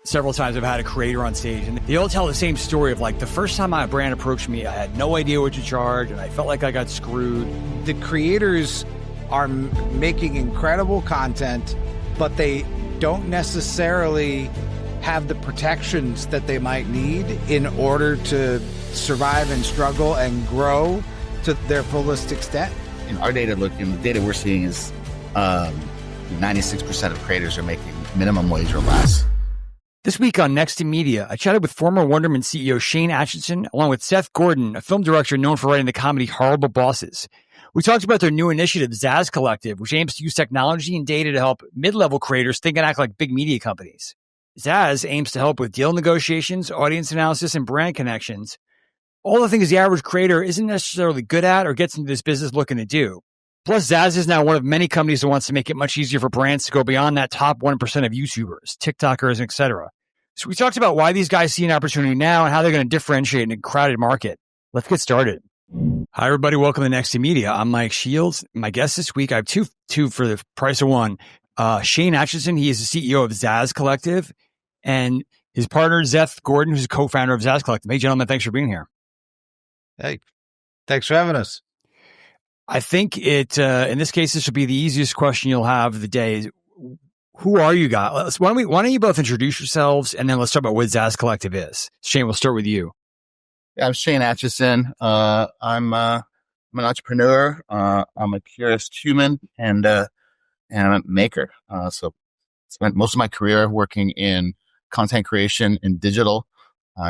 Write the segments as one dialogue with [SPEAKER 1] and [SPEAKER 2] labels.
[SPEAKER 1] several times I've had a creator on stage, and they all tell the same story of like the first time my brand approached me, I had no idea what to charge, and I felt like I got screwed.
[SPEAKER 2] The creators are making incredible content, but they don't necessarily have the protections that they might need in order to survive and struggle and grow to their fullest extent.
[SPEAKER 3] In our data, the data we're seeing is 96% of creators are making minimum wage or less.
[SPEAKER 1] This week on Next in Media, I chatted with former Wonderman CEO Shane Atchison, along with Seth Gordon, a film director known for writing the comedy Horrible Bosses. We talked about their new initiative, Zaaz Collective, which aims to use technology and data to help mid-level creators think and act like big media companies. Zaaz aims to help with deal negotiations, audience analysis, and brand connections. All the things the average creator isn't necessarily good at or gets into this business looking to do. Plus, Zaaz is now one of many companies that wants to make it much easier for brands to go beyond that top 1% of YouTubers, TikTokers, etc. So we talked about why these guys see an opportunity now and how they're going to differentiate in a crowded market. Let's get started. Hi, everybody. Welcome to Next to Media. I'm Mike Shields. My guest this week, I have two for the price of one. Shane Atchison, he is the CEO of Zaaz Collective, and his partner, Seth Gordon, who's a co-founder of Zaaz Collective. Hey, gentlemen, thanks for being here.
[SPEAKER 2] Hey, thanks for having us.
[SPEAKER 1] I think in this case, this will be the easiest question you'll have of the day. Who are you guys? Why don't you both introduce yourselves, and then let's talk about what Zaaz Collective is. Shane, we'll start with you.
[SPEAKER 3] I'm Shane Atchison. I'm an entrepreneur. I'm a curious human and a maker. So spent most of my career working in content creation in digital,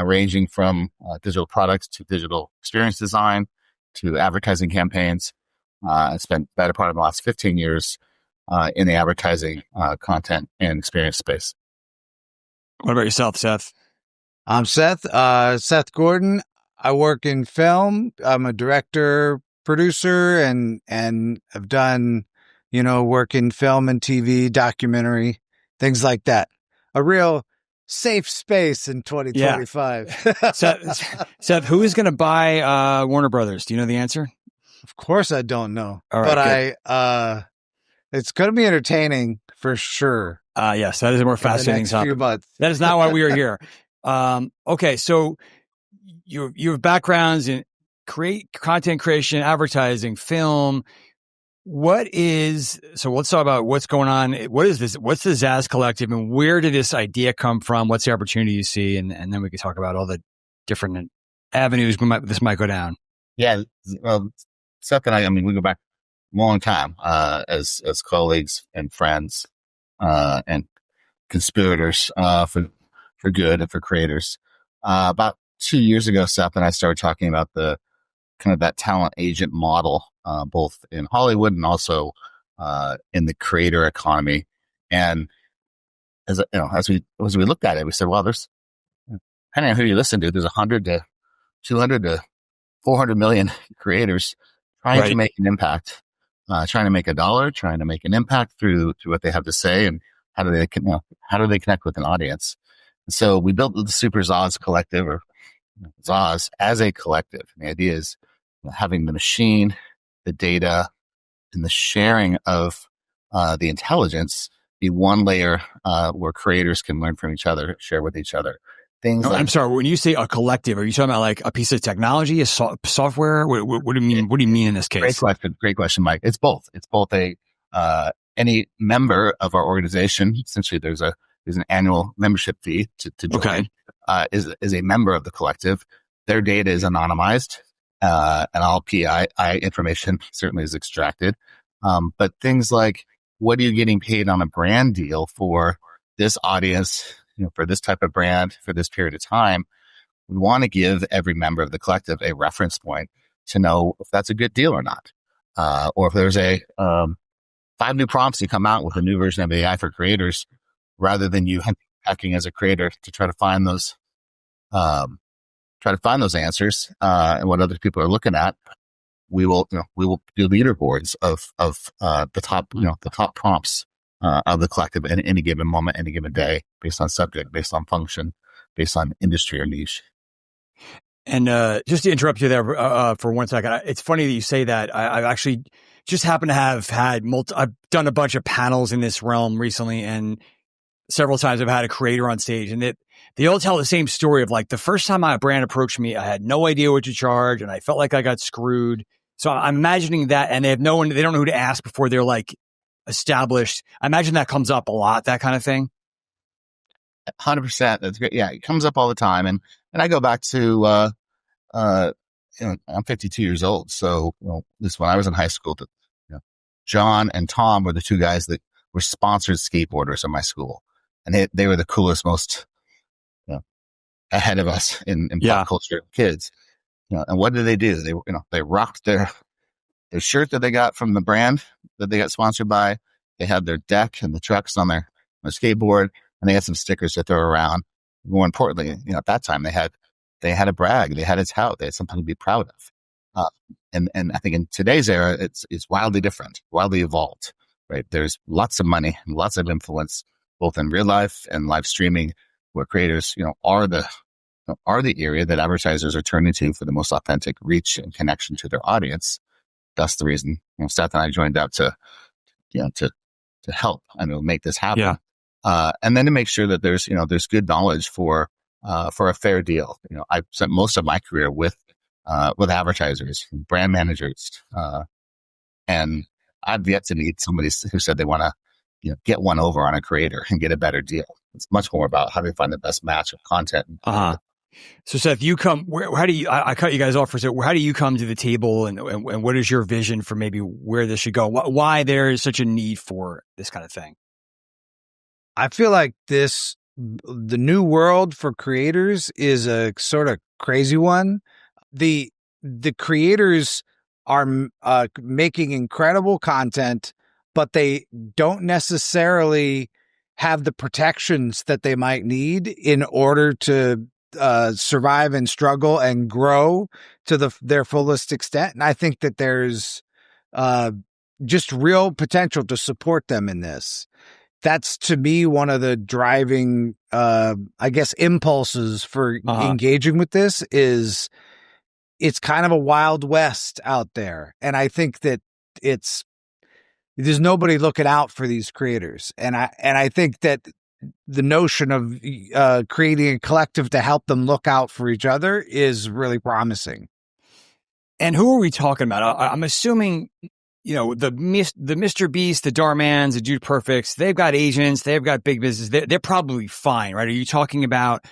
[SPEAKER 3] ranging from digital products to digital experience design to advertising campaigns. I spent the better part of the last 15 years in the advertising content and experience space.
[SPEAKER 1] What about yourself, Seth?
[SPEAKER 2] I'm Seth Gordon. I work in film. I'm a director, producer, and have done, work in film and TV, documentary, things like that. A real safe space in 2025.
[SPEAKER 1] Yeah. Seth, who is going to buy Warner Brothers? Do you know the answer?
[SPEAKER 2] Of course I don't know.
[SPEAKER 1] All right,
[SPEAKER 2] but it's going to be entertaining for sure.
[SPEAKER 1] Yes, that is a more fascinating topic. That is not why we are here. Okay, so you have backgrounds in content creation, advertising, film. So let's talk about what's going on. What is this? What's the Zaaz Collective, and where did this idea come from? What's the opportunity you see? And then we can talk about all the different avenues this might go down.
[SPEAKER 3] Yeah, well, Seth and I mean, we go back a long time as colleagues and friends and conspirators for good and for creators. About 2 years ago, Seth and I started talking about the kind of that talent agent model, both in Hollywood and also in the creator economy. And as we looked at it, we said, well, there's, depending on who you listen to, there's 100 to 200 to 400 million creators trying to make an impact, trying to make a dollar, trying to make an impact through what they have to say, and how do they connect with an audience. And so we built the Super Zaaz Collective, or Zaaz, as a collective. And the idea is having the machine, the data, and the sharing of the intelligence be one layer where creators can learn from each other, share with each other.
[SPEAKER 1] I'm sorry. When you say a collective, are you talking about like a piece of technology, a software? What do you mean? What do you mean in this case?
[SPEAKER 3] Great question, Mike. It's both. It's both any member of our organization. Essentially, there's an annual membership fee to join. Okay. Is a member of the collective. Their data is anonymized, and all PI information certainly is extracted. But things like, what are you getting paid on a brand deal for this audience? For this type of brand, for this period of time, we want to give every member of the collective a reference point to know if that's a good deal or not. Or if there's 5 new prompts you come out with a new version of AI for creators, rather than you hacking as a creator to try to find those answers, and what other people are looking at. We will do leaderboards of the top prompts of the collective at any given moment, any given day, based on subject, based on function, based on industry or niche.
[SPEAKER 1] And just to interrupt you there for 1 second, it's funny that you say that. I've actually just happened to have had I've done a bunch of panels in this realm recently, and several times I've had a creator on stage, and they all tell the same story of like the first time a brand approached me, I had no idea what to charge, and I felt like I got screwed. So I'm imagining that, and they don't know who to ask before they're like established. I imagine that comes up a lot, that kind of thing.
[SPEAKER 3] 100%. That's great. Yeah, it comes up all the time, and I go back to I'm 52 years old, so at least when I was in high school, John and Tom were the two guys that were sponsored skateboarders in my school, and they were the coolest, most ahead of us in pop culture kids. And what did they do? They rocked their shirt that they got from the brand that they got sponsored by. They had their deck and the trucks on their skateboard, and they had some stickers to throw around. More importantly, at that time they had a brag, they had a tout, they had something to be proud of. And I think in today's era, it's wildly different, wildly evolved, right? There's lots of money and lots of influence, both in real life and live streaming, where creators, are the area that advertisers are turning to for the most authentic reach and connection to their audience. That's the reason, Seth and I joined up to help and make this happen. Yeah. And then to make sure that there's good knowledge for a fair deal. I've spent most of my career with advertisers, brand managers, and I've yet to meet somebody who said they want to, get one over on a creator and get a better deal. It's much more about how do you find the best match of content.
[SPEAKER 1] So Seth, you come, how do you, I cut you guys off for a second. How do you come to the table, and what is your vision for maybe where this should go? Why there is such a need for this kind of thing?
[SPEAKER 2] I feel like the new world for creators is a sort of crazy one. The creators are making incredible content, but they don't necessarily have the protections that they might need in order to survive and struggle and grow to their fullest extent. And I think that there's just real potential to support them in this. That's, to me, one of the driving, impulses for engaging with this is it's kind of a wild west out there. And I think that there's nobody looking out for these creators. And I think that the notion of creating a collective to help them look out for each other is really promising.
[SPEAKER 1] And who are we talking about? I'm assuming, the Mr. Beast, the Darmans, the Dude Perfects, they've got agents, they've got big business. They're probably fine, right? Are you talking about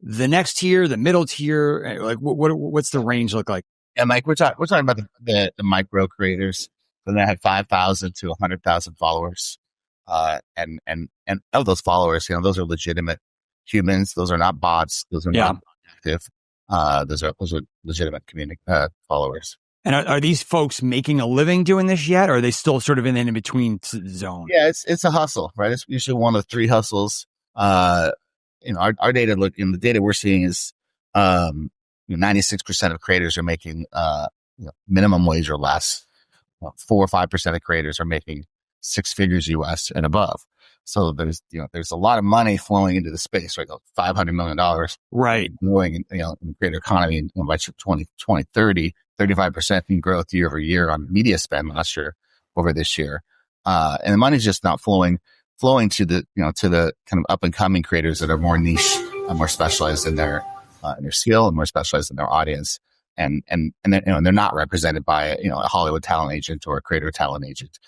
[SPEAKER 1] the next tier, the middle tier? Like what's the range look like?
[SPEAKER 3] Yeah, Mike, we're talking about the micro creators that have 5,000 to 100,000 followers. And of those followers, those are legitimate humans. Those are not bots. Those are not active. Those are legitimate followers.
[SPEAKER 1] And are these folks making a living doing this yet, or are they still sort of in the in-between zone?
[SPEAKER 3] Yeah, it's a hustle, right? It's usually one of three hustles. Our data the data we're seeing is 96% of creators are making minimum wage or less. 4 or 5% of creators are making 6 figures US and above. So there's a lot of money flowing into the space, right? $500 million,
[SPEAKER 1] right?
[SPEAKER 3] Growing in the creator economy, and by 2030, 35% in growth year over year on media spend last year over this year. And the money's just not flowing to the kind of up and coming creators that are more niche and more specialized in their skill and more specialized in their audience. And they're not represented by a Hollywood talent agent or a creator talent agent,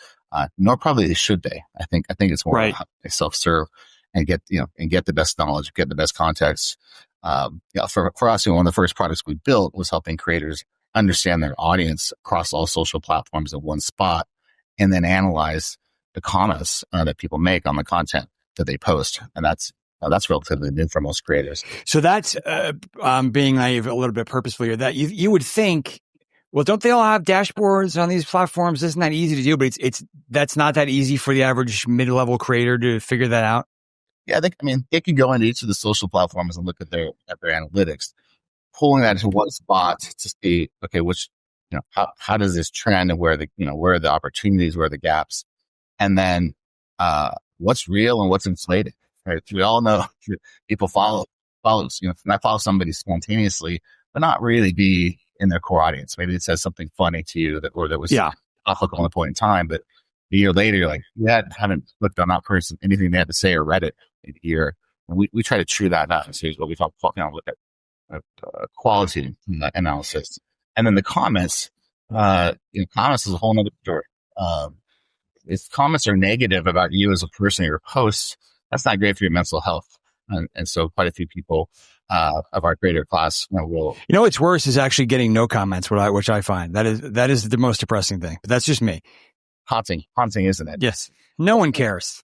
[SPEAKER 3] nor probably should they. I think it's more right. They self-serve and get the best knowledge, get the best context. For us, one of the first products we built was helping creators understand their audience across all social platforms in one spot, and then analyze the comments that people make on the content that they post, and that's relatively new for most creators.
[SPEAKER 1] So that's being naive a little bit purposefully. That you would think, well, don't they all have dashboards on these platforms? Isn't that easy to do? But that's not that easy for the average mid-level creator to figure that out.
[SPEAKER 3] Yeah, they could go into each of the social platforms and look at their analytics, pulling that into one spot to see, okay, which how does this trend, and where are the opportunities, where are the gaps, and then what's real and what's inflated. Right. We all know people follows, I follow somebody spontaneously, but not really be in their core audience. Maybe it says something funny to you that was topical on the point in time, but a year later, you're like, I haven't looked on that person, anything they had to say or read it a year. And we try to true that out. So what we look at quality analysis. And then the comments, comments is a whole nother story. If comments are negative about you as a person or your posts, that's not great for your mental health. And so quite a few people of our creator class will.
[SPEAKER 1] What's worse is actually getting no comments, which I find that is the most depressing thing. But that's just me.
[SPEAKER 3] Haunting, isn't it?
[SPEAKER 1] Yes. No one cares.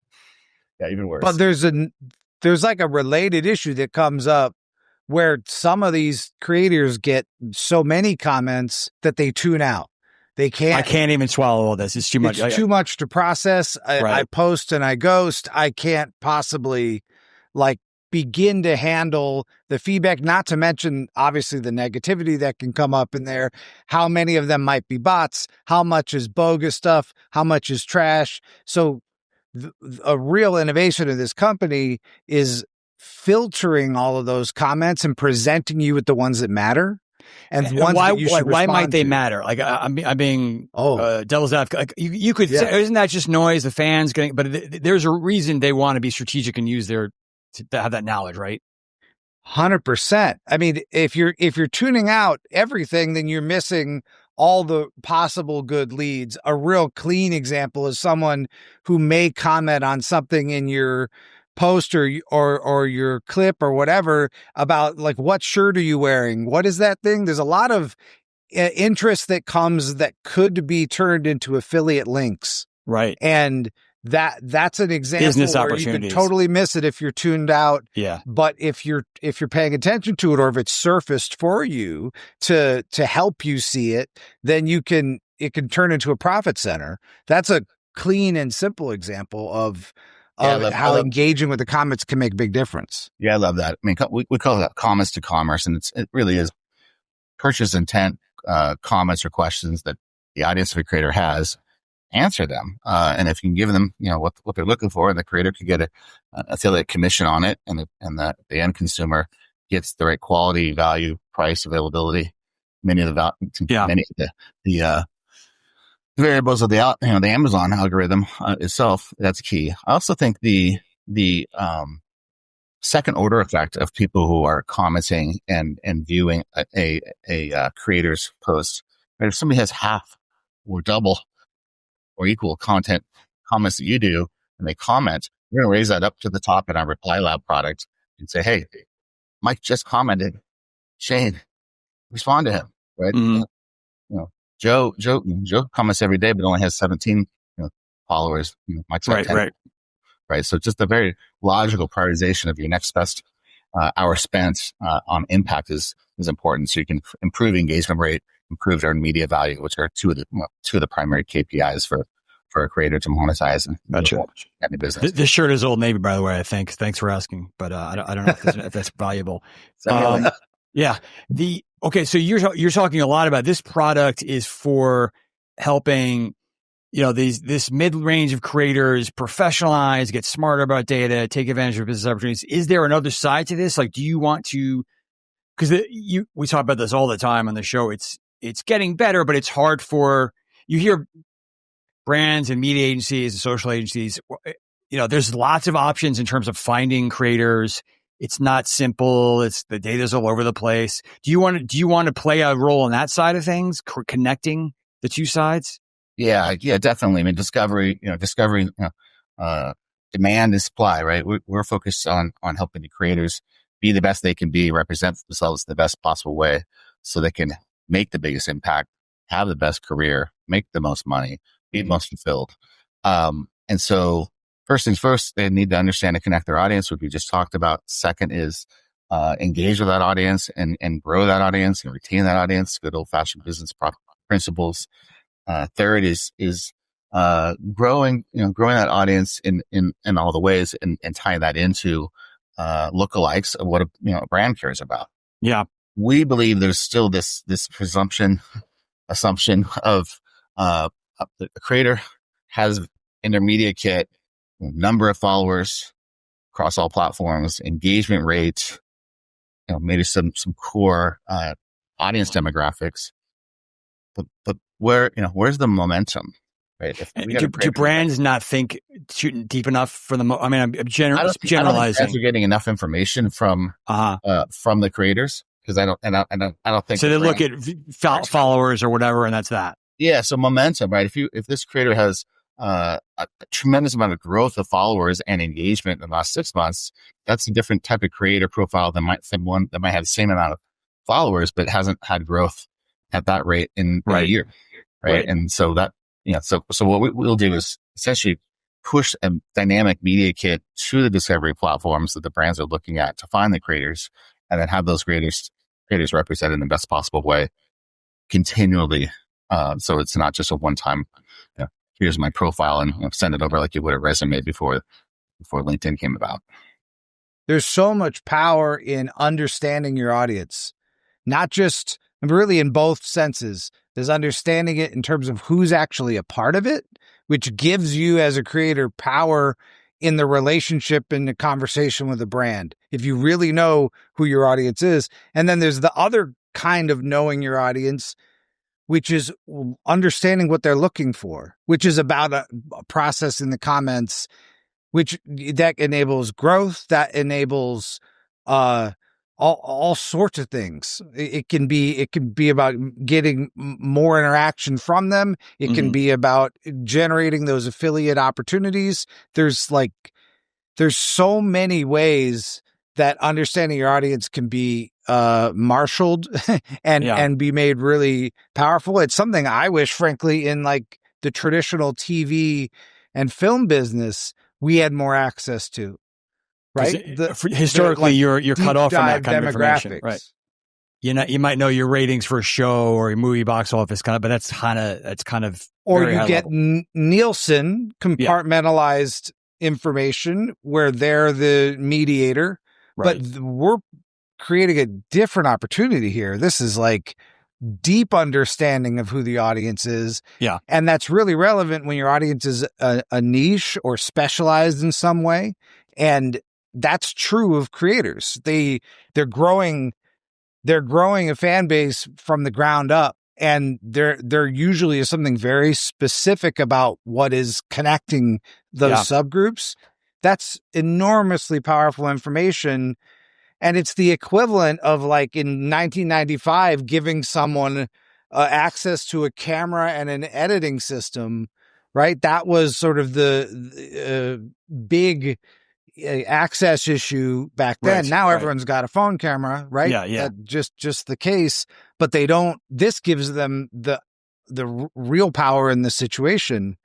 [SPEAKER 3] Yeah, even worse.
[SPEAKER 2] But there's like a related issue that comes up where some of these creators get so many comments that they tune out. I
[SPEAKER 1] can't even swallow all this. It's too much.
[SPEAKER 2] It's too much to process. I post and I ghost. I can't possibly begin to handle the feedback, not to mention obviously the negativity that can come up in there. How many of them might be bots? How much is bogus stuff? How much is trash? So a real innovation of this company is filtering all of those comments and presenting you with the ones that matter. And ones
[SPEAKER 1] why,
[SPEAKER 2] that you should
[SPEAKER 1] why might they
[SPEAKER 2] to.
[SPEAKER 1] matter? I'm being devil's advocate. Like you could say, isn't that just noise? The fans getting, but there's a reason they want to be strategic and use to have that knowledge, right?
[SPEAKER 2] 100%. I mean, if you're tuning out everything, then you're missing all the possible good leads. A real clean example is someone who may comment on something in your post or your clip or whatever about what shirt are you wearing? What is that thing? There's a lot of interest that comes that could be turned into affiliate links.
[SPEAKER 1] Right.
[SPEAKER 2] And that's an example
[SPEAKER 1] business
[SPEAKER 2] where you can totally miss it if you're tuned out.
[SPEAKER 1] Yeah.
[SPEAKER 2] But if you're paying attention to it, or if it's surfaced for you to help you see it, then it can turn into a profit center. That's a clean and simple example of how engaging with the comments can make a big difference.
[SPEAKER 3] Yeah, I love that. I mean, we call that comments to commerce, and it really is purchase intent comments or questions that the audience of a creator has. Answer them, and if you can give them, what they're looking for, and the creator could get a affiliate commission on it, and the end consumer gets the right quality, value, price, availability. Many of the variables of the Amazon algorithm itself, that's key. I also think the second order effect of people who are commenting and viewing a creator's post. Right? If somebody has half or double or equal comments that you do, and they comment, we're going to raise that up to the top in our Reply Lab product and say, hey, Mike just commented, Shane, respond to him, right?
[SPEAKER 1] Mm-hmm.
[SPEAKER 3] Joe comments every day, but only has 17 followers. Mike's got 10. Right. So just a very logical prioritization of your next best hour spent on impact is important. So you can improve engagement rate, improve earned media value, which are two of the primary KPIs for a creator to monetize and any business.
[SPEAKER 1] This shirt is Old Navy, by the way. Thanks for asking, but I don't know if that's valuable. Yeah. So you're talking a lot about this product is for helping, this mid-range of creators professionalize, get smarter about data, take advantage of business opportunities. Is there another side to this? Do you want to, because we talk about this all the time on the show. It's getting better, but it's hard you hear brands and media agencies and social agencies, there's lots of options in terms of finding creators. It's not simple. The data's all over the place. Do you want to play a role in that side of things, connecting the two sides?
[SPEAKER 3] Yeah, definitely. I mean, discovery, demand and supply, right? We're focused on helping the creators be the best they can be, represent themselves the best possible way so they can make the biggest impact, have the best career, make the most money, be most fulfilled. And so first things first, they need to understand and connect their audience, which we just talked about. Second is engage with that audience and grow that audience and retain that audience, good old-fashioned business principles. Third is growing that audience in all the ways and tying that into lookalikes of what a brand cares about.
[SPEAKER 1] Yeah.
[SPEAKER 3] We believe there's still this assumption of the creator has in their media kit number of followers across all platforms, engagement rate, maybe some core audience demographics. But where's the momentum? right? If we
[SPEAKER 1] Do brands not think shooting deep enough for the? I mean, I'm
[SPEAKER 3] I don't
[SPEAKER 1] generalizing.
[SPEAKER 3] think brands are getting enough information from the creators, because I don't think
[SPEAKER 1] so. They look at followers or whatever, and that's that.
[SPEAKER 3] Yeah. So momentum, right? If this creator has a tremendous amount of growth of followers and engagement in the last 6 months, that's a different type of creator profile than one that might have the same amount of followers but hasn't had growth at that rate in a year, right? And so that, so what we'll do is essentially push a dynamic media kit to the discovery platforms that the brands are looking at to find the creators, and then have those creators represented in the best possible way continually. So it's not just a one-time, here's my profile, and send it over like you would a resume before LinkedIn came about.
[SPEAKER 2] There's so much power in understanding your audience, not just really in both senses. There's understanding it in terms of who's actually a part of it, which gives you as a creator power in the relationship and the conversation with the brand, if you really know who your audience is. And then there's the other kind of knowing your audience, which is understanding what they're looking for, which is about a process in the comments, that enables growth, that enables all sorts of things. It can be about getting more interaction from them. It can be about generating those affiliate opportunities. There's so many ways that understanding your audience can be marshaled and be made really powerful. It's something I wish, frankly, in like the traditional TV and film business, we had more access to, right?
[SPEAKER 1] Historically, you're cut off from that kind of information, right? You might know your ratings for a show or a movie box office, but that's kind of
[SPEAKER 2] or you get Nielsen compartmentalized information where they're the mediator, but we're creating a different opportunity here. This is like deep understanding of who the audience is.
[SPEAKER 1] Yeah.
[SPEAKER 2] And that's really relevant when your audience is a niche or specialized in some way. And that's true of creators. They're growing a fan base from the ground up. And there usually is something very specific about what is connecting those subgroups. That's enormously powerful information. And it's the equivalent of, like, in 1995, giving someone access to a camera and an editing system, right? That was sort of the big access issue back then. Now everyone's got a phone camera, right?
[SPEAKER 1] Yeah.
[SPEAKER 2] Just the case, but they don't. This gives them the real power in the situation.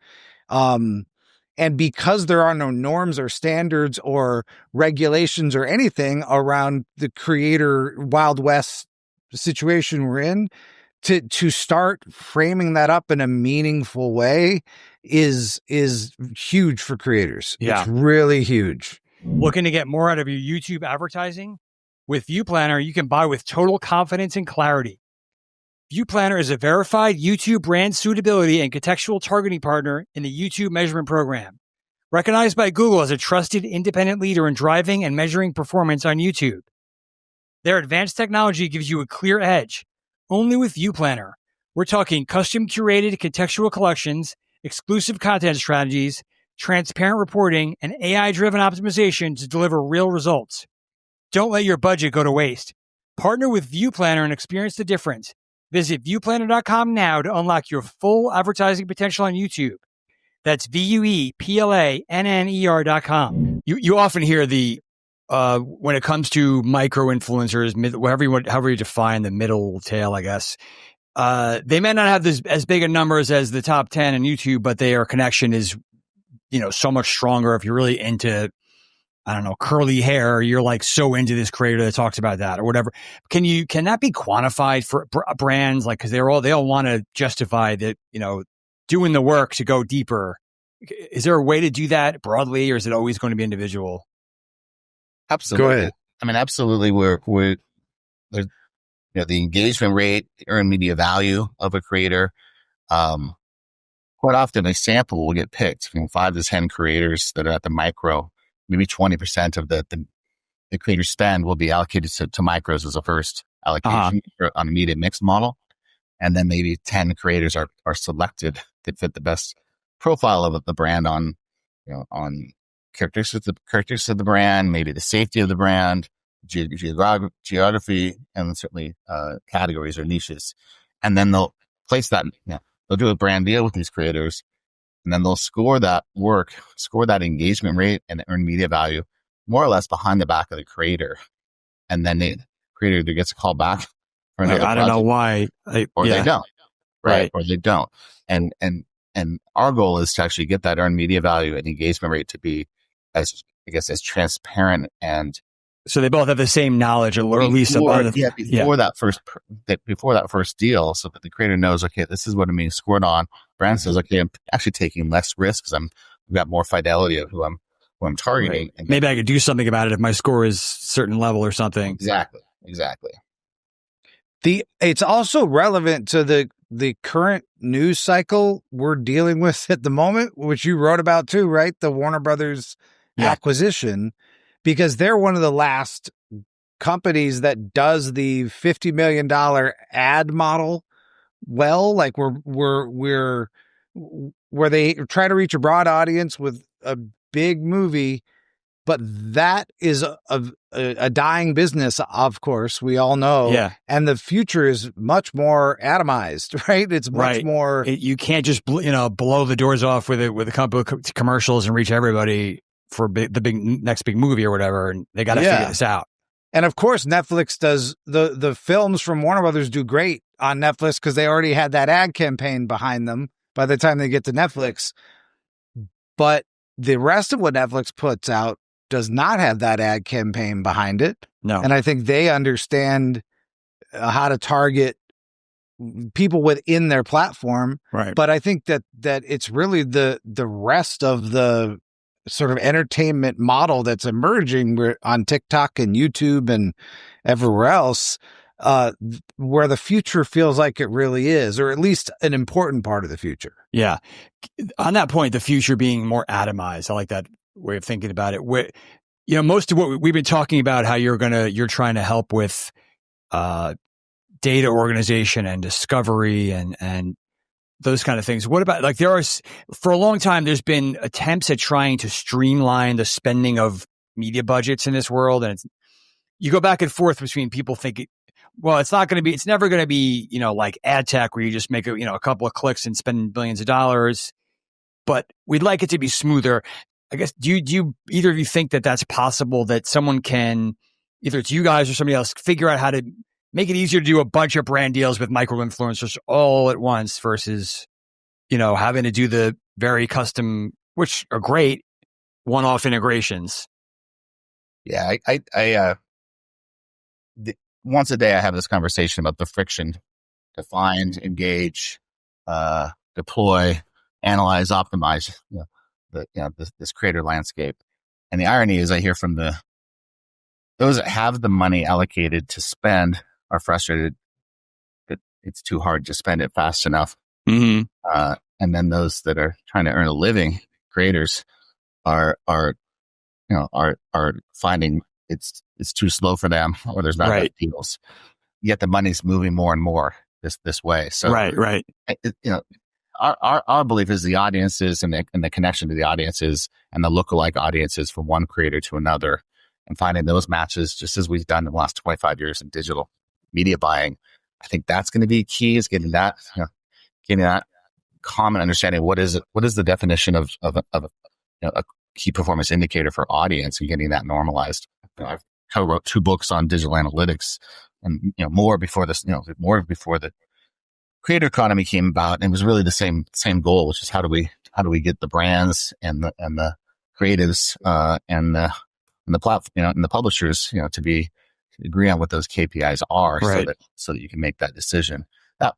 [SPEAKER 2] And because there are no norms or standards or regulations or anything around the creator Wild West situation we're in, to start framing that up in a meaningful way is huge for creators.
[SPEAKER 1] Yeah.
[SPEAKER 2] It's really huge.
[SPEAKER 1] Looking to get more out of your YouTube advertising? With ViewPlanner, you can buy with total confidence and clarity. ViewPlanner is a verified YouTube brand suitability and contextual targeting partner in the YouTube measurement program. Recognized by Google as a trusted independent leader in driving and measuring performance on YouTube. Their advanced technology gives you a clear edge. Only with ViewPlanner. We're talking custom curated contextual collections, exclusive content strategies, transparent reporting, and AI-driven optimization to deliver real results. Don't let your budget go to waste. Partner with ViewPlanner and experience the difference. Visit viewplanner.com now to unlock your full advertising potential on YouTube. That's ViewPlanner.com. You often hear when it comes to micro influencers, however you define the middle tail, I guess, they may not have as big a numbers as the top 10 on YouTube, but their connection is, so much stronger. If you're really into, I don't know, curly hair, you're like so into this creator that talks about that or whatever. Can that be quantified for brands? Like, cause they all want to justify that, doing the work to go deeper. Is there a way to do that broadly, or is it always going to be individual?
[SPEAKER 3] Absolutely.
[SPEAKER 2] Go ahead.
[SPEAKER 3] I mean, absolutely. We're the engagement rate, the earned media value of a creator. Quite often a sample will get picked from 5 to 10 creators that are at the micro. Maybe 20% of the creator spend will be allocated to micros as a first allocation on a media mix model. And then maybe 10 creators are selected that fit the best profile of the brand on, on characteristics of the brand, maybe the safety of the brand, geography, and certainly categories or niches. And then they'll place that, they'll do a brand deal with these creators, and then they'll score that engagement rate and the earned media value more or less behind the back of the creator. And then the creator either gets a call back for another
[SPEAKER 1] I don't know why.
[SPEAKER 3] or they don't. Right. Or they don't. And our goal is to actually get that earned media value and engagement rate to be as transparent, and
[SPEAKER 1] so they both have the same knowledge, or at least
[SPEAKER 3] before that first deal, so that the creator knows, okay, this is what I'm being scored on. Brand says, okay, I'm actually taking less risk because I've got more fidelity of who I'm targeting.
[SPEAKER 1] Right. And maybe I could do something about it if my score is certain level or something.
[SPEAKER 3] Exactly.
[SPEAKER 2] It's also relevant to the current news cycle we're dealing with at the moment, which you wrote about too, right? The Warner Brothers acquisition, because they're one of the last companies that does the $50 million ad model well, like where they try to reach a broad audience with a big movie. But that is a dying business, of course, we all know.
[SPEAKER 1] Yeah.
[SPEAKER 2] And the future is much more atomized, right? It's much more.
[SPEAKER 1] You can't just, blow the doors off with a couple of commercials and reach everybody for the next big movie or whatever. And they got to figure this out.
[SPEAKER 2] And of course, Netflix does the films from Warner Brothers do great on Netflix because they already had that ad campaign behind them by the time they get to Netflix. But the rest of what Netflix puts out does not have that ad campaign behind it.
[SPEAKER 1] No.
[SPEAKER 2] And I think they understand how to target people within their platform.
[SPEAKER 1] Right.
[SPEAKER 2] But I think that it's really the rest of the sort of entertainment model that's emerging on TikTok and YouTube and everywhere else, where the future feels like it really is, or at least an important part of the future.
[SPEAKER 1] Yeah. On that point, the future being more atomized. I like that way of thinking about it. Most of what we've been talking about, how you're trying to help with data organization and discovery and those kind of things. What about, like, for a long time, there's been attempts at trying to streamline the spending of media budgets in this world. And you go back and forth between people thinking, well, it's never going to be, like ad tech where you just make a couple of clicks and spend billions of dollars, but we'd like it to be smoother. I guess, do you either of you think that that's possible, that someone can, either it's you guys or somebody else, figure out how to make it easier to do a bunch of brand deals with micro influencers all at once versus, having to do the very custom, which are great, one-off integrations?
[SPEAKER 3] Yeah. I once a day I have this conversation about the friction to find, engage, deploy, analyze, optimize, this creator landscape. And the irony is I hear from those that have the money allocated to spend are frustrated that it's too hard to spend it fast enough.
[SPEAKER 1] Mm-hmm.
[SPEAKER 3] And then those that are trying to earn a living, creators, are finding it's too slow for them, or there's not enough deals. Yet the money's moving more and more this way. So
[SPEAKER 1] right.
[SPEAKER 3] Our belief is the audiences and the connection to the audiences and the lookalike audiences from one creator to another, and finding those matches, just as we've done in the last 25 years in digital media buying. I think that's going to be key, is getting that common understanding. What is the definition of a key performance indicator for audience, and getting that normalized. I've co-wrote 2 books on digital analytics, and more before the creator economy came about, and it was really the same goal, which is how do we get the brands and the creatives and the platform, and the publishers, to agree on what those KPIs are, so that you can make that decision. That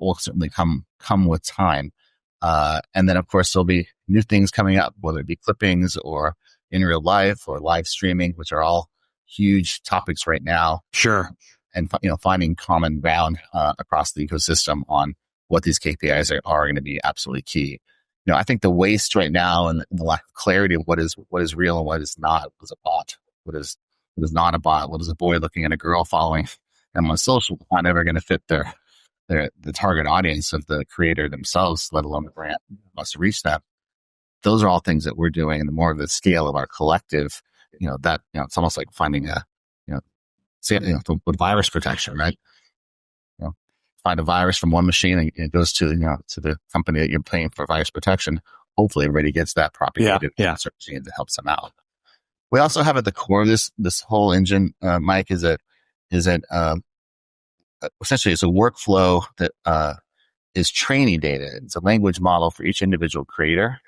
[SPEAKER 3] will certainly come with time. And then of course there'll be new things coming up, whether it be clippings or in real life or live streaming, which are all huge topics right now.
[SPEAKER 1] Sure.
[SPEAKER 3] And finding common ground across the ecosystem on what these KPIs are going to be absolutely key. I think the waste right now and the lack of clarity of what is real and what is not, what is a bot, what is not a bot, what is a boy looking at a girl following them on social, not ever going to fit their the target audience of the creator themselves, let alone the brand wants to reach them. Those are all things that we're doing. And the more of the scale of our collective, it's almost like finding with virus protection, right? Find a virus from one machine and it goes to the company that you're paying for virus protection. Hopefully everybody gets that propagated machine that helps them out. We also have at the core of this whole engine, Mike, is essentially it's a workflow that is training data. It's a language model for each individual creator,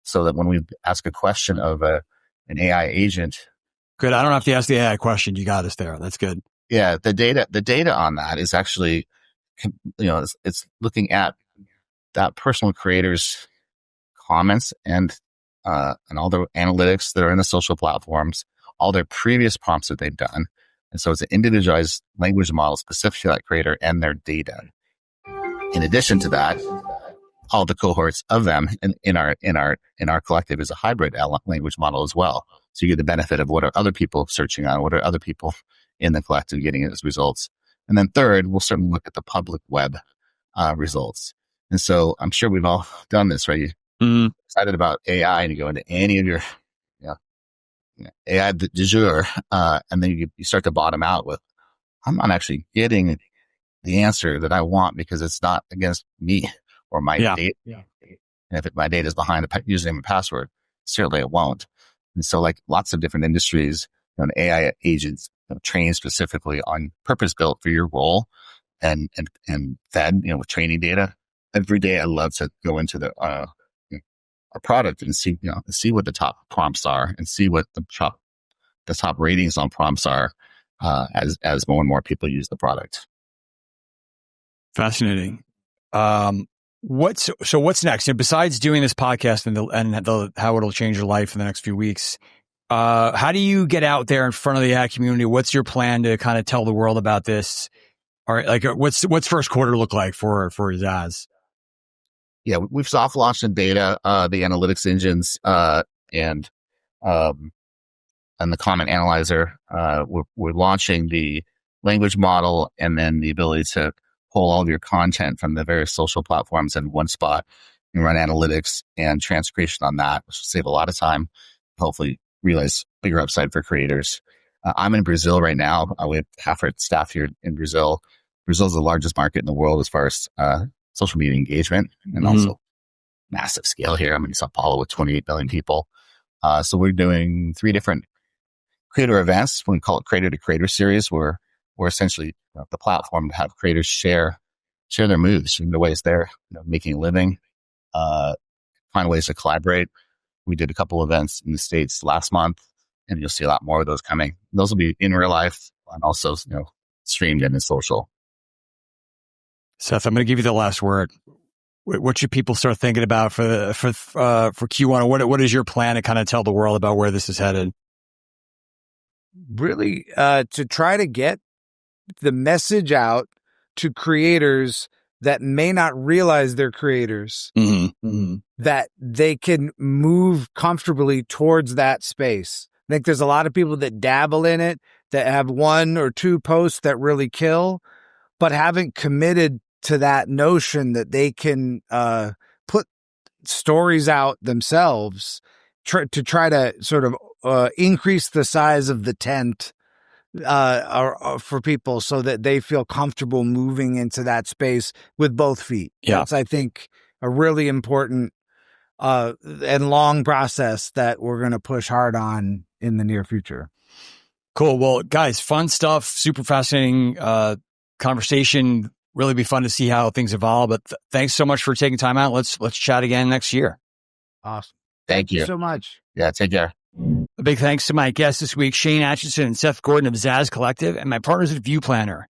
[SPEAKER 3] so that when we ask a question of an AI agent.
[SPEAKER 1] Good. I don't have to ask the AI question. You got us there. That's good.
[SPEAKER 3] Yeah, the data on that is actually, it's looking at that personal creator's comments and all the analytics that are in the social platforms, all their previous prompts that they've done. And so it's an individualized language model specific to that creator and their data. In addition to that, all the cohorts of them in our collective is a hybrid language model as well. So you get the benefit of what are other people searching on, what are other people in the collective getting as results. And then third, we'll certainly look at the public web results. And so I'm sure we've all done this, right? You're excited about AI and you go into any of your AI du jour, and then you start to bottom out with, I'm not actually getting the answer that I want because it's not against me or my data. Yeah. And if my data is behind a username and password, certainly it won't. And so like lots of different industries, AI agents trained specifically on purpose built for your role and fed, with training data. Every day I love to go into our product and see what the top prompts are and see what the top ratings on prompts are as more and more people use the product.
[SPEAKER 1] Fascinating. What's next? Besides doing this podcast and how it'll change your life in the next few weeks, how do you get out there in front of the ad community? What's your plan to kind of tell the world about this? Or like, what's first quarter look like for Zaaz?
[SPEAKER 3] Yeah, we've soft launched in beta the analytics engines and the comment analyzer. We're launching the language model and then the ability to pull all of your content from the various social platforms in one spot and run analytics and transcription on that, which will save a lot of time. Hopefully realize bigger upside for creators. I'm in Brazil right now. We have half our staff here in Brazil. Brazil is the largest market in the world as far as social media engagement and also massive scale here. I'm in Sao Paulo with 28 million people. So we're doing 3 different creator events. We call it Creator to Creator series, where we're essentially the platform to have creators share their moves in the ways they're making a living, find ways to collaborate. We did a couple events in the States last month, and you'll see a lot more of those coming. Those will be in real life and also streamed in social.
[SPEAKER 1] Seth, I'm going to give you the last word. What should people start thinking about for Q1? What is your plan to kind of tell the world about where this is headed?
[SPEAKER 2] Really, to try to get the message out to creators that may not realize they're creators, that they can move comfortably towards that space. I think there's a lot of people that dabble in it, that have 1 or 2 posts that really kill, but haven't committed to that notion that they can put stories out themselves to try to sort of increase the size of the tent for people so that they feel comfortable moving into that space with both feet.
[SPEAKER 1] Yeah.
[SPEAKER 2] That's, I think, a really important and long process that we're going to push hard on in the near future.
[SPEAKER 1] Cool. Well, guys, fun stuff. Super fascinating conversation. Really be fun to see how things evolve. But thanks so much for taking time out. Let's chat again next year.
[SPEAKER 2] Awesome.
[SPEAKER 3] Thank you
[SPEAKER 2] so much.
[SPEAKER 3] Yeah, take care.
[SPEAKER 1] A big thanks to my guests this week, Shane Atchison and Seth Gordon of Zaaz Collective, and my partners at View Planner.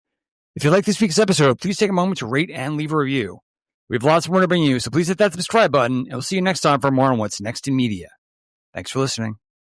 [SPEAKER 1] If you like this week's episode, please take a moment to rate and leave a review. We have lots more to bring you, so please hit that subscribe button, and we'll see you next time for more on what's next in media. Thanks for listening.